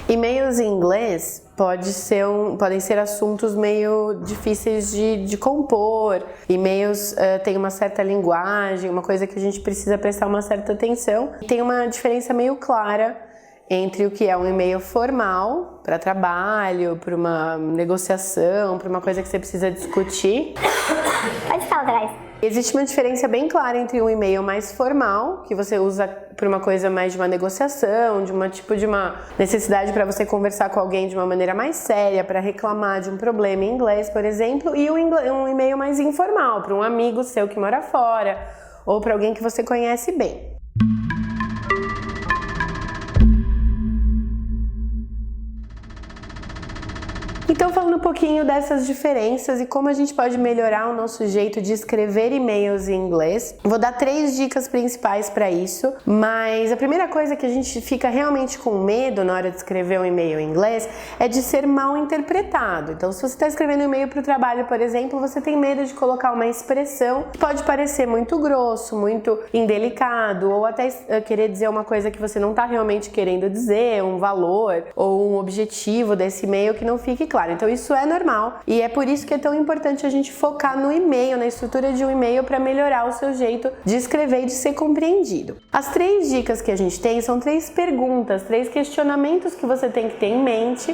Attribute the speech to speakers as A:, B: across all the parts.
A: E-mails em inglês podem ser assuntos meio difíceis de compor. E-mails têm uma certa linguagem, uma coisa que a gente precisa prestar uma certa atenção. Tem uma diferença meio clara entre o que é um e-mail formal para trabalho, para uma negociação, para uma coisa que você precisa discutir.
B: Pode falar atrás.
A: Existe uma diferença bem clara entre um e-mail mais formal, que você usa para uma coisa mais de uma negociação, de uma necessidade para você conversar com alguém de uma maneira mais séria, para reclamar de um problema em inglês, por exemplo, e um e-mail mais informal, para um amigo seu que mora fora, ou para alguém que você conhece bem. Então, falando um pouquinho dessas diferenças e como a gente pode melhorar o nosso jeito de escrever e-mails em inglês, vou dar 3 dicas principais para isso, mas a primeira coisa que a gente fica realmente com medo na hora de escrever um e-mail em inglês é de ser mal interpretado. Então, se você está escrevendo um e-mail para o trabalho, por exemplo, você tem medo de colocar uma expressão que pode parecer muito grosso, muito indelicado, ou até querer dizer uma coisa que você não está realmente querendo dizer, um valor ou um objetivo desse e-mail que não fique claro. Então isso é normal e é por isso que é tão importante a gente focar no e-mail, na estrutura de um e-mail para melhorar o seu jeito de escrever e de ser compreendido. As 3 dicas que a gente tem são 3 perguntas, 3 questionamentos que você tem que ter em mente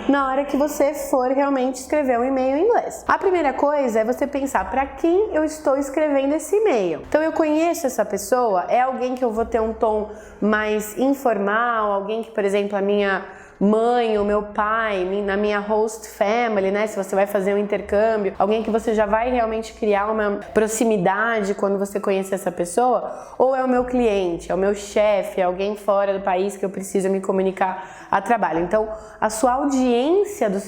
A: na hora que você for realmente escrever um e-mail em inglês. A primeira coisa é você pensar para quem eu estou escrevendo esse e-mail. Então eu conheço essa pessoa? É alguém que eu vou ter um tom mais informal? Alguém que, por exemplo, a minha mãe, o meu pai, na minha host family, né? Se você vai fazer um intercâmbio, alguém que você já vai realmente criar uma proximidade quando você conhecer essa pessoa, ou é o meu cliente, é o meu chefe, é alguém fora do país que eu preciso me comunicar a trabalho. Então, a audiência do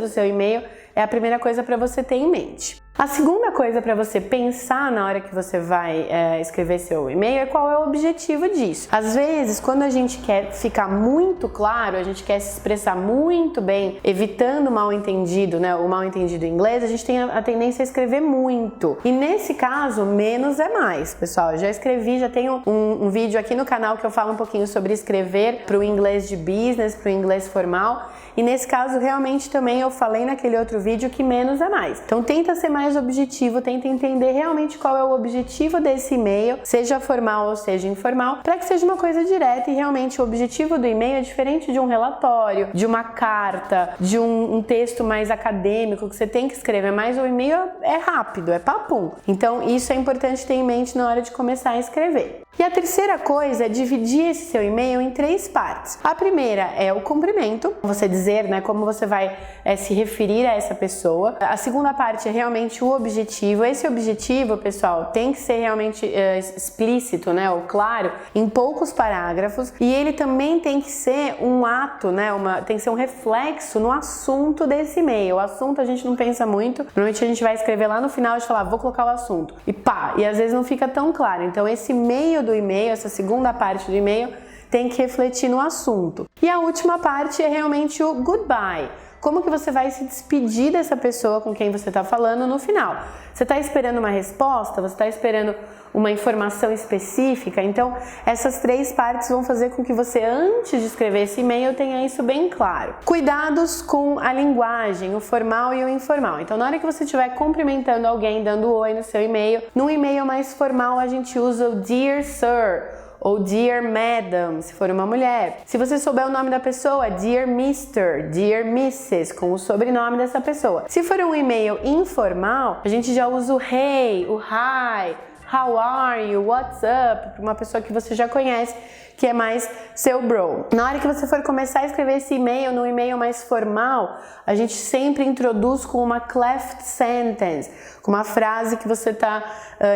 A: seu e-mail é a primeira coisa para você ter em mente. A segunda coisa para você pensar na hora que você vai escrever seu e-mail é qual é o objetivo disso. Às vezes, quando a gente quer ficar muito claro, a gente quer se expressar muito bem, evitando o mal-entendido, né? O mal-entendido em inglês, a gente tem a tendência a escrever muito. E nesse caso, menos é mais, pessoal. Eu já escrevi, já tenho um vídeo aqui no canal que eu falo um pouquinho sobre escrever para o inglês de business, para o inglês formal. E nesse caso, realmente também eu falei naquele outro vídeo que menos é mais. Então tenta ser mais objetivo, tenta entender realmente qual é o objetivo desse e-mail, seja formal ou seja informal, para que seja uma coisa direta e realmente o objetivo do e-mail é diferente de um relatório, de uma carta, de um texto mais acadêmico que você tem que escrever, mas o e-mail é rápido, é papum. Então isso é importante ter em mente na hora de começar a escrever. E a terceira coisa é dividir esse seu e-mail em 3 partes. A primeira é o cumprimento, você dizer, né, como você vai se referir a essa pessoa. A segunda parte é realmente o objetivo. Esse objetivo, pessoal, tem que ser realmente explícito, né, ou claro, em poucos parágrafos. E ele também tem que ser um ato, né, tem que ser um reflexo no assunto desse e-mail. O assunto a gente não pensa muito. Normalmente a gente vai escrever lá no final e falar, vou colocar o assunto. E pá, e às vezes não fica tão claro. Então esse meio do e-mail, essa segunda parte do e-mail, tem que refletir no assunto. E a última parte é realmente o goodbye. Como que você vai se despedir dessa pessoa com quem você está falando no final? Você está esperando uma resposta? Você está esperando uma informação específica? Então, essas 3 partes vão fazer com que você, antes de escrever esse e-mail, tenha isso bem claro. Cuidados com a linguagem, o formal e o informal. Então, na hora que você estiver cumprimentando alguém, dando oi no seu e-mail, num e-mail mais formal a gente usa o Dear Sir, ou Dear Madam, se for uma mulher. Se você souber o nome da pessoa, Dear Mr., Dear Mrs., com o sobrenome dessa pessoa. Se for um e-mail informal, a gente já usa o Hey, o Hi, How are you, What's up, para uma pessoa que você já conhece, que é mais seu bro. Na hora que você for começar a escrever esse e-mail, no e-mail mais formal, a gente sempre introduz com uma cleft sentence, com uma frase que você está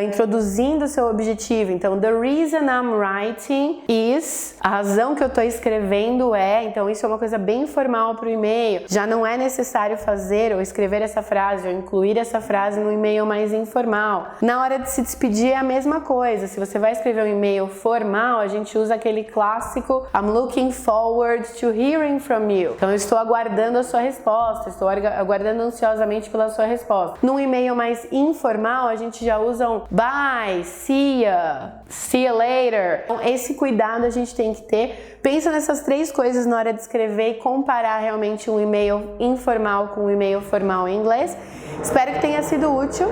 A: introduzindo o seu objetivo. Então, the reason I'm writing is, a razão que eu estou escrevendo é, então isso é uma coisa bem formal para o e-mail. Já não é necessário fazer ou escrever essa frase ou incluir essa frase no e-mail mais informal. Na hora de se despedir é a mesma coisa. Se você vai escrever um e-mail formal, a gente usa aquele aquele clássico I'm looking forward to hearing from you. Então eu estou aguardando a sua resposta, estou aguardando ansiosamente pela sua resposta. Num e-mail mais informal, a gente já usa um bye, see you later. Então, esse cuidado a gente tem que ter. Pensa nessas três coisas na hora de escrever e comparar realmente um e-mail informal com um e-mail formal em inglês. Espero que tenha sido útil.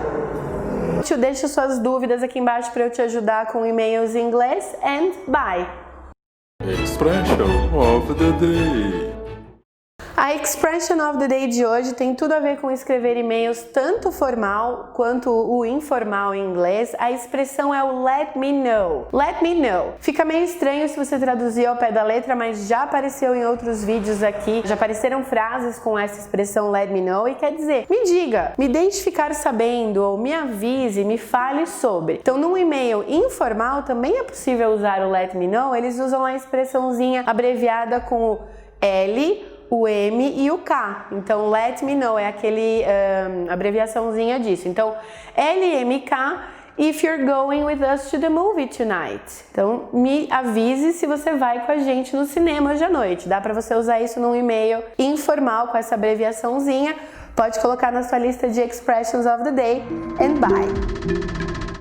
A: Deixe suas dúvidas aqui embaixo para eu te ajudar com e-mails em inglês. And bye!
C: Expression of the day.
A: A expression of the day de hoje tem tudo a ver com escrever e-mails tanto formal quanto o informal em inglês. A expressão é o let me know. Let me know. Fica meio estranho se você traduzir ao pé da letra, mas já apareceu em outros vídeos aqui. Já apareceram frases com essa expressão let me know e quer dizer, me diga, me deixe ficar sabendo, ou me avise, me fale sobre. Então, num e-mail informal também é possível usar o let me know. Eles usam a expressãozinha abreviada com o L, o M e o K. Então, let me know é aquele abreviaçãozinha disso. Então, LMK, if you're going with us to the movie tonight. Então, me avise se você vai com a gente no cinema hoje à noite. Dá para você usar isso num e-mail informal com essa abreviaçãozinha. Pode colocar na sua lista de expressions of the day. And bye!